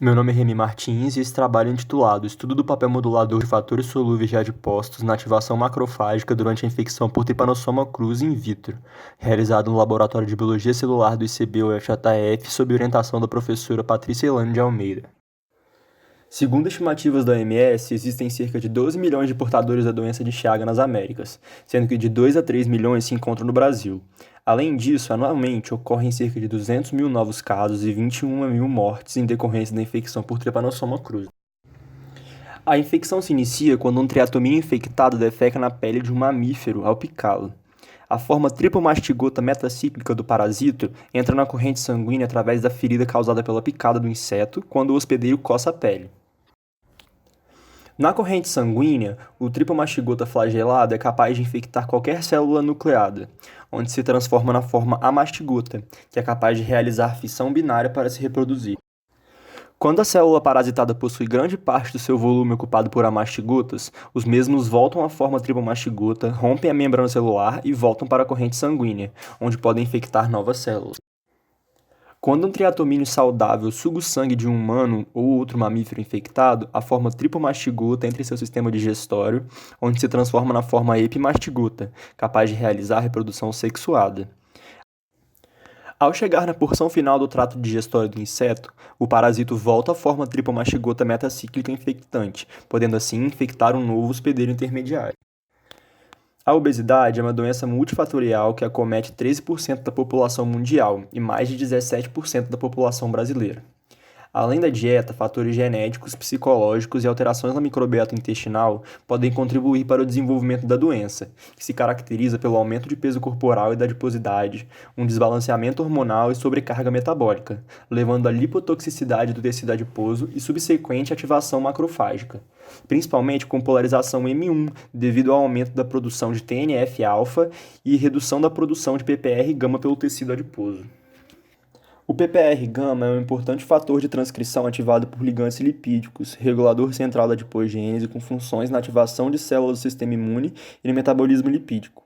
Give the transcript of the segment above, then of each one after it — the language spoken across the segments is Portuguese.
Meu nome é Remy Martins e esse trabalho é intitulado Estudo do papel modulador de fatores solúveis de adipócitos na ativação macrofágica durante a infecção por Trypanosoma cruzi in vitro, realizado no Laboratório de Biologia Celular do ICB-UFJF sob orientação da professora Patrícia Elaine de Almeida. Segundo estimativas da OMS, existem cerca de 12 milhões de portadores da doença de Chagas nas Américas, sendo que de 2 a 3 milhões se encontram no Brasil. Além disso, anualmente ocorrem cerca de 200 mil novos casos e 21 mil mortes em decorrência da infecção por Trypanosoma cruzi. A infecção se inicia quando um triatomínio infectado defeca na pele de um mamífero ao picá-lo. A forma tripomastigota metacíclica do parasito entra na corrente sanguínea através da ferida causada pela picada do inseto quando o hospedeiro coça a pele. Na corrente sanguínea, o tripomastigota flagelado é capaz de infectar qualquer célula nucleada, onde se transforma na forma amastigota, que é capaz de realizar fissão binária para se reproduzir. Quando a célula parasitada possui grande parte do seu volume ocupado por amastigotas, os mesmos voltam à forma tripomastigota, rompem a membrana celular e voltam para a corrente sanguínea, onde podem infectar novas células. Quando um triatomínio saudável suga o sangue de um humano ou outro mamífero infectado, a forma tripomastigota entra em seu sistema digestório, onde se transforma na forma epimastigota, capaz de realizar a reprodução sexuada. Ao chegar na porção final do trato digestório do inseto, o parasito volta à forma tripomastigota metacíclica infectante, podendo assim infectar um novo hospedeiro intermediário. A obesidade é uma doença multifatorial que acomete 13% da população mundial e mais de 17% da população brasileira. Além da dieta, fatores genéticos, psicológicos e alterações na microbiota intestinal podem contribuir para o desenvolvimento da doença, que se caracteriza pelo aumento de peso corporal e da adiposidade, um desbalanceamento hormonal e sobrecarga metabólica, levando à lipotoxicidade do tecido adiposo e subsequente ativação macrofágica, principalmente com polarização M1, devido ao aumento da produção de TNF-alfa e redução da produção de PPR-gama pelo tecido adiposo. O PPR-gama é um importante fator de transcrição ativado por ligantes lipídicos, regulador central da adipogênese com funções na ativação de células do sistema imune e no metabolismo lipídico.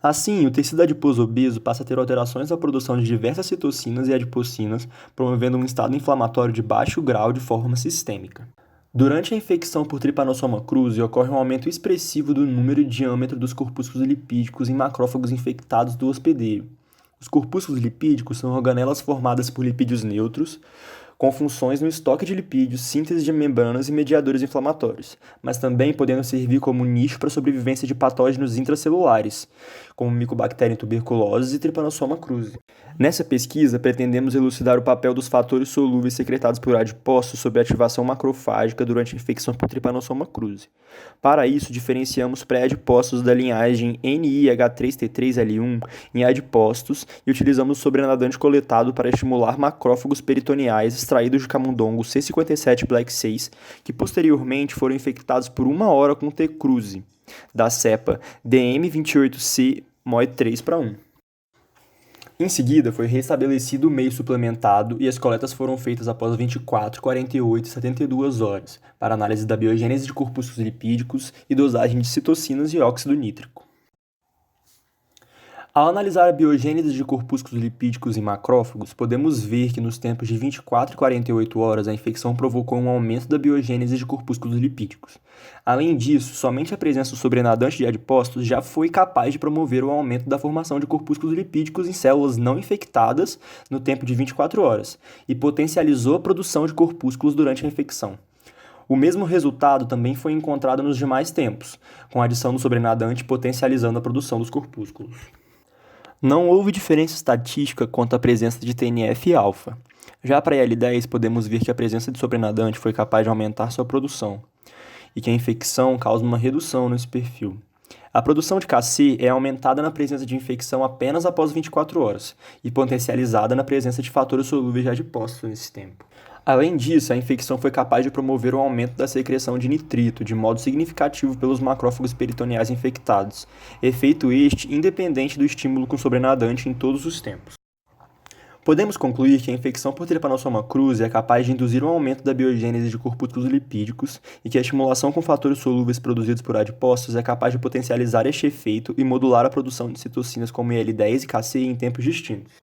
Assim, o tecido adiposo obeso passa a ter alterações na produção de diversas citocinas e adipocinas, promovendo um estado inflamatório de baixo grau de forma sistêmica. Durante a infecção por Trypanosoma cruzi, ocorre um aumento expressivo do número e diâmetro dos corpúsculos lipídicos em macrófagos infectados do hospedeiro. Os corpúsculos lipídicos são organelas formadas por lipídios neutros, com funções no estoque de lipídios, síntese de membranas e mediadores inflamatórios, mas também podendo servir como nicho para a sobrevivência de patógenos intracelulares, como Mycobacterium tuberculosis e Trypanosoma cruzi. Nessa pesquisa, pretendemos elucidar o papel dos fatores solúveis secretados por adipócitos sob a ativação macrofágica durante a infecção por Trypanosoma cruzi. Para isso, diferenciamos pré-adipócitos da linhagem NIH3T3L1 em adipócitos e utilizamos o sobrenadante coletado para estimular macrófagos peritoneais extraídos de camundongo C57 Black 6, que posteriormente foram infectados por 1 hora com T. cruzi, da cepa DM28C MOI3/1. Em seguida, foi restabelecido o meio suplementado e as coletas foram feitas após 24, 48 e 72 horas, para análise da biogênese de corpúsculos lipídicos e dosagem de citocinas e óxido nítrico. Ao analisar a biogênese de corpúsculos lipídicos em macrófagos, podemos ver que nos tempos de 24 e 48 horas a infecção provocou um aumento da biogênese de corpúsculos lipídicos. Além disso, somente a presença sobrenadante de adipócitos já foi capaz de promover o aumento da formação de corpúsculos lipídicos em células não infectadas no tempo de 24 horas e potencializou a produção de corpúsculos durante a infecção. O mesmo resultado também foi encontrado nos demais tempos, com a adição do sobrenadante potencializando a produção dos corpúsculos. Não houve diferença estatística quanto à presença de TNF-alfa. Já para a IL-10, podemos ver que a presença de sobrenadante foi capaz de aumentar sua produção, e que a infecção causa uma redução nesse perfil. A produção de Kc é aumentada na presença de infecção apenas após 24 horas, e potencializada na presença de fatores solúveis de adipócitos nesse tempo. Além disso, a infecção foi capaz de promover o aumento da secreção de nitrito de modo significativo pelos macrófagos peritoneais infectados, efeito este independente do estímulo com sobrenadante em todos os tempos. Podemos concluir que a infecção por Trypanosoma cruzi é capaz de induzir um aumento da biogênese de corpúsculos lipídicos e que a estimulação com fatores solúveis produzidos por adipócitos é capaz de potencializar este efeito e modular a produção de citocinas como IL-10 e Kc em tempos distintos.